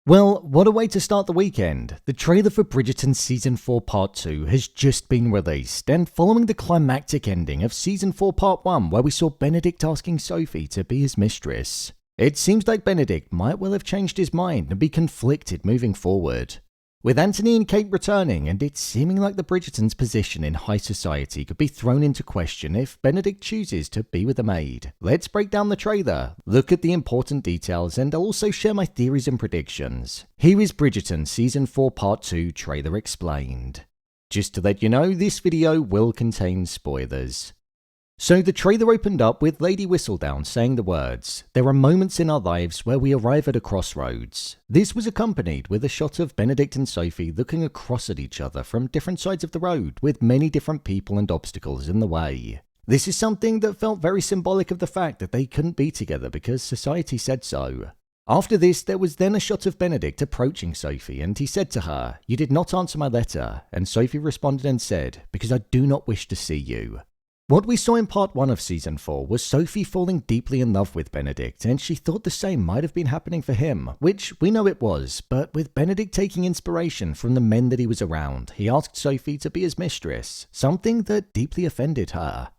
Well, what a way to start the weekend. The trailer for Bridgerton Season 4 Part 2 has just been released, and following the climactic ending of Season 4 Part 1 where we saw Benedict asking Sophie to be his mistress, it seems like Benedict might well have changed his mind and be conflicted moving forward. With Anthony and Kate returning, and it seeming like the Bridgertons' position in high society could be thrown into question if Benedict chooses to be with a maid. Let's break down the trailer, look at the important details, and I'll also share my theories and predictions. Here is Bridgerton Season 4 Part 2 trailer explained. Just to let you know, this video will contain spoilers. So the trailer opened up with Lady Whistledown saying the words, "There are moments in our lives where we arrive at a crossroads." This was accompanied with a shot of Benedict and Sophie looking across at each other from different sides of the road with many different people and obstacles in the way. This is something that felt very symbolic of the fact that they couldn't be together because society said so. After this, there was then a shot of Benedict approaching Sophie, and he said to her, "You did not answer my letter," and Sophie responded and said, "Because I do not wish to see you." What we saw in part 1 of season 4 was Sophie falling deeply in love with Benedict, and she thought the same might have been happening for him, which we know it was, but with Benedict taking inspiration from the men that he was around, he asked Sophie to be his mistress, something that deeply offended her.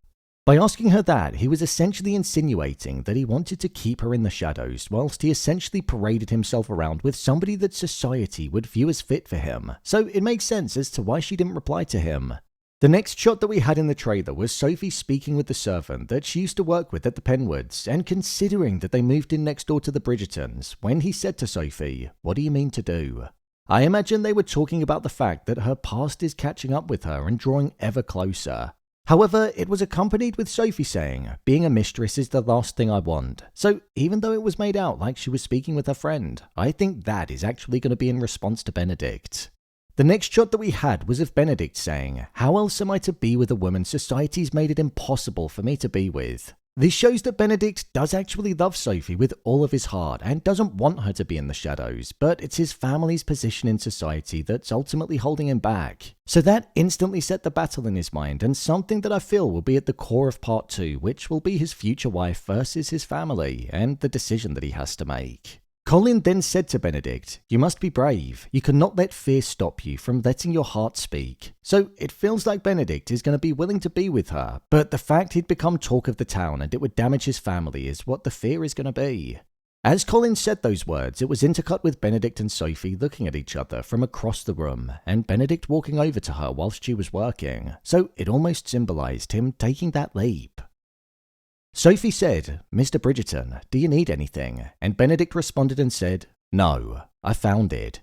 By asking her that, he was essentially insinuating that he wanted to keep her in the shadows, whilst he essentially paraded himself around with somebody that society would view as fit for him, so it makes sense as to why she didn't reply to him. The next shot that we had in the trailer was Sophie speaking with the servant that she used to work with at the Penwoods, and considering that they moved in next door to the Bridgertons, when he said to Sophie, "What do you mean to do?" I imagine they were talking about the fact that her past is catching up with her and drawing ever closer. However, it was accompanied with Sophie saying, "Being a mistress is the last thing I want." So even though it was made out like she was speaking with her friend, I think that is actually going to be in response to Benedict. The next shot that we had was of Benedict saying, "How else am I to be with a woman society's made it impossible for me to be with?" This shows that Benedict does actually love Sophie with all of his heart and doesn't want her to be in the shadows, but it's his family's position in society that's ultimately holding him back. So that instantly set the battle in his mind, and something that I feel will be at the core of part 2, which will be his future wife versus his family and the decision that he has to make. Colin then said to Benedict, "You must be brave. You cannot let fear stop you from letting your heart speak." So it feels like Benedict is going to be willing to be with her, but the fact he'd become talk of the town and it would damage his family is what the fear is going to be. As Colin said those words, it was intercut with Benedict and Sophie looking at each other from across the room, and Benedict walking over to her whilst she was working, so it almost symbolised him taking that leap. Sophie said, "Mr. Bridgerton, do you need anything?" And Benedict responded and said, "No, I found it."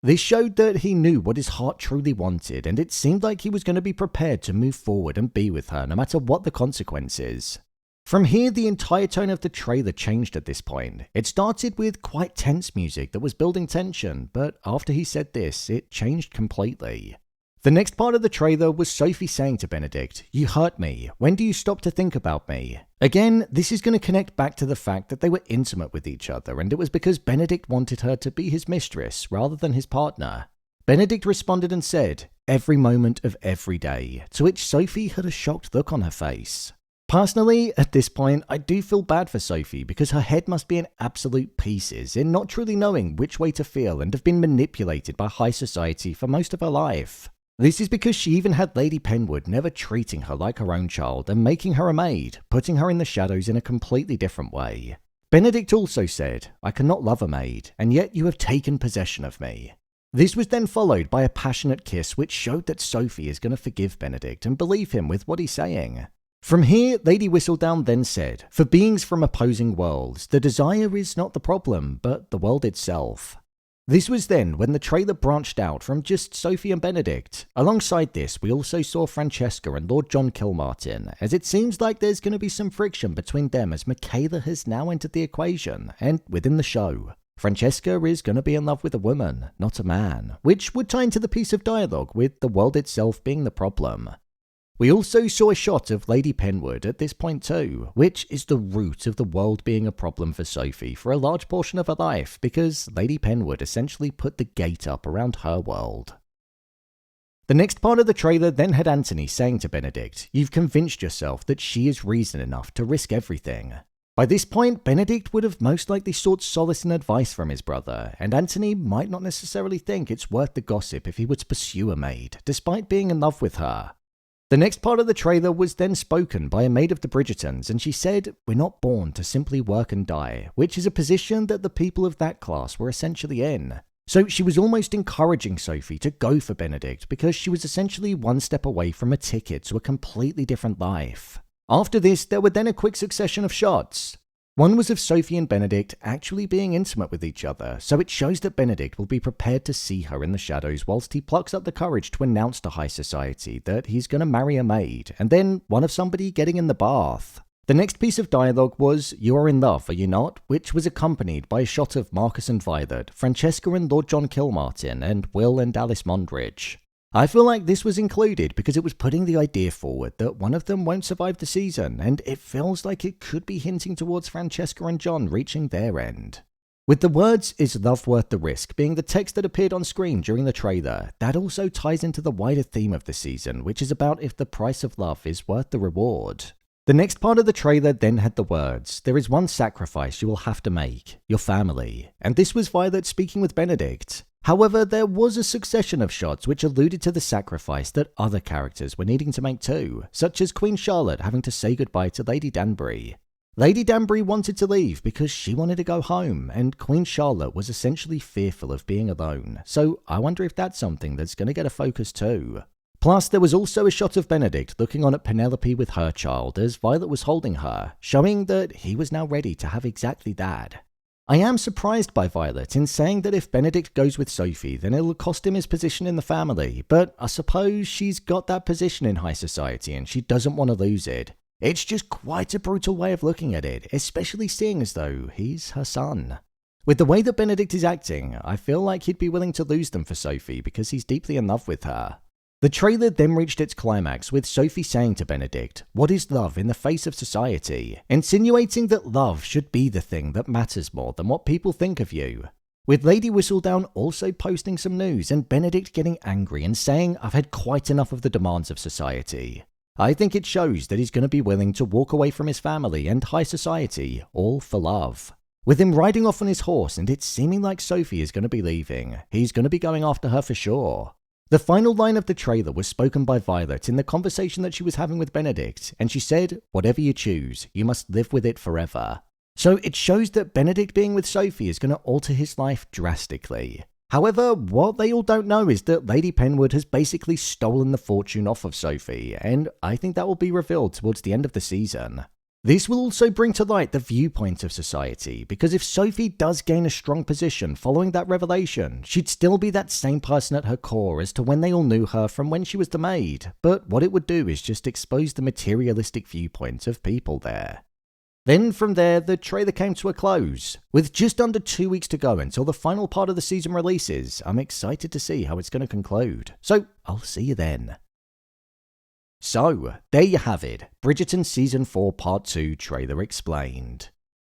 This showed that he knew what his heart truly wanted, and it seemed like he was going to be prepared to move forward and be with her no matter what the consequences. From here, the entire tone of the trailer changed at this point. It started with quite tense music that was building tension, but after he said this, it changed completely. The next part of the trailer was Sophie saying to Benedict, "You hurt me. When do you stop to think about me?" Again, this is going to connect back to the fact that they were intimate with each other, and it was because Benedict wanted her to be his mistress rather than his partner. Benedict responded and said, "Every moment of every day," to which Sophie had a shocked look on her face. Personally, at this point, I do feel bad for Sophie because her head must be in absolute pieces in not truly knowing which way to feel and have been manipulated by high society for most of her life. This is because she even had Lady Penwood never treating her like her own child and making her a maid, putting her in the shadows in a completely different way. Benedict also said, "I cannot love a maid, and yet you have taken possession of me." This was then followed by a passionate kiss which showed that Sophie is going to forgive Benedict and believe him with what he's saying. From here, Lady Whistledown then said, "For beings from opposing worlds, the desire is not the problem, but the world itself." This was then when the trailer branched out from just Sophie and Benedict. Alongside this, we also saw Francesca and Lord John Kilmartin, as it seems like there's going to be some friction between them as Michaela has now entered the equation, and within the show. Francesca is going to be in love with a woman, not a man, which would tie into the piece of dialogue with the world itself being the problem. We also saw a shot of Lady Penwood at this point too, which is the root of the world being a problem for Sophie for a large portion of her life, because Lady Penwood essentially put the gate up around her world. The next part of the trailer then had Anthony saying to Benedict, "You've convinced yourself that she is reason enough to risk everything." By this point, Benedict would have most likely sought solace and advice from his brother, and Anthony might not necessarily think it's worth the gossip if he were to pursue a maid, despite being in love with her. The next part of the trailer was then spoken by a maid of the Bridgertons, and she said, "We're not born to simply work and die," which is a position that the people of that class were essentially in. So she was almost encouraging Sophie to go for Benedict because she was essentially one step away from a ticket to a completely different life. After this, there were then a quick succession of shots. One was of Sophie and Benedict actually being intimate with each other, so it shows that Benedict will be prepared to see her in the shadows whilst he plucks up the courage to announce to high society that he's going to marry a maid, and then one of somebody getting in the bath. The next piece of dialogue was, "You are in love, are you not?" which was accompanied by a shot of Marcus and Violet, Francesca and Lord John Kilmartin, and Will and Alice Mondridge. I feel like this was included because it was putting the idea forward that one of them won't survive the season, and it feels like it could be hinting towards Francesca and John reaching their end. With the words, "Is love worth the risk?" being the text that appeared on screen during the trailer, that also ties into the wider theme of the season, which is about if the price of love is worth the reward. The next part of the trailer then had the words, "There is one sacrifice you will have to make, your family," and this was Violet speaking with Benedict. However, there was a succession of shots which alluded to the sacrifice that other characters were needing to make too, such as Queen Charlotte having to say goodbye to Lady Danbury. Lady Danbury wanted to leave because she wanted to go home, and Queen Charlotte was essentially fearful of being alone, so I wonder if that's something that's going to get a focus too. Plus, there was also a shot of Benedict looking on at Penelope with her child as Violet was holding her, showing that he was now ready to have exactly that. I am surprised by Violet in saying that if Benedict goes with Sophie, then it'll cost him his position in the family, but I suppose she's got that position in high society and she doesn't want to lose it. It's just quite a brutal way of looking at it, especially seeing as though he's her son. With the way that Benedict is acting, I feel like he'd be willing to lose them for Sophie because he's deeply in love with her. The trailer then reached its climax with Sophie saying to Benedict, "What is love in the face of society?" insinuating that love should be the thing that matters more than what people think of you. With Lady Whistledown also posting some news and Benedict getting angry and saying, "I've had quite enough of the demands of society." I think it shows that he's going to be willing to walk away from his family and high society, all for love. With him riding off on his horse and it seeming like Sophie is going to be leaving, he's going to be going after her for sure. The final line of the trailer was spoken by Violet in the conversation that she was having with Benedict, and she said, "Whatever you choose, you must live with it forever." So it shows that Benedict being with Sophie is going to alter his life drastically. However, what they all don't know is that Lady Penwood has basically stolen the fortune off of Sophie, and I think that will be revealed towards the end of the season. This will also bring to light the viewpoint of society, because if Sophie does gain a strong position following that revelation, she'd still be that same person at her core as to when they all knew her from when she was the maid, but what it would do is just expose the materialistic viewpoint of people there. Then from there, the trailer came to a close. With just under 2 weeks to go until the final part of the season releases, I'm excited to see how it's going to conclude. So, I'll see you then. So, there you have it, Bridgerton Season 4 Part 2 trailer explained.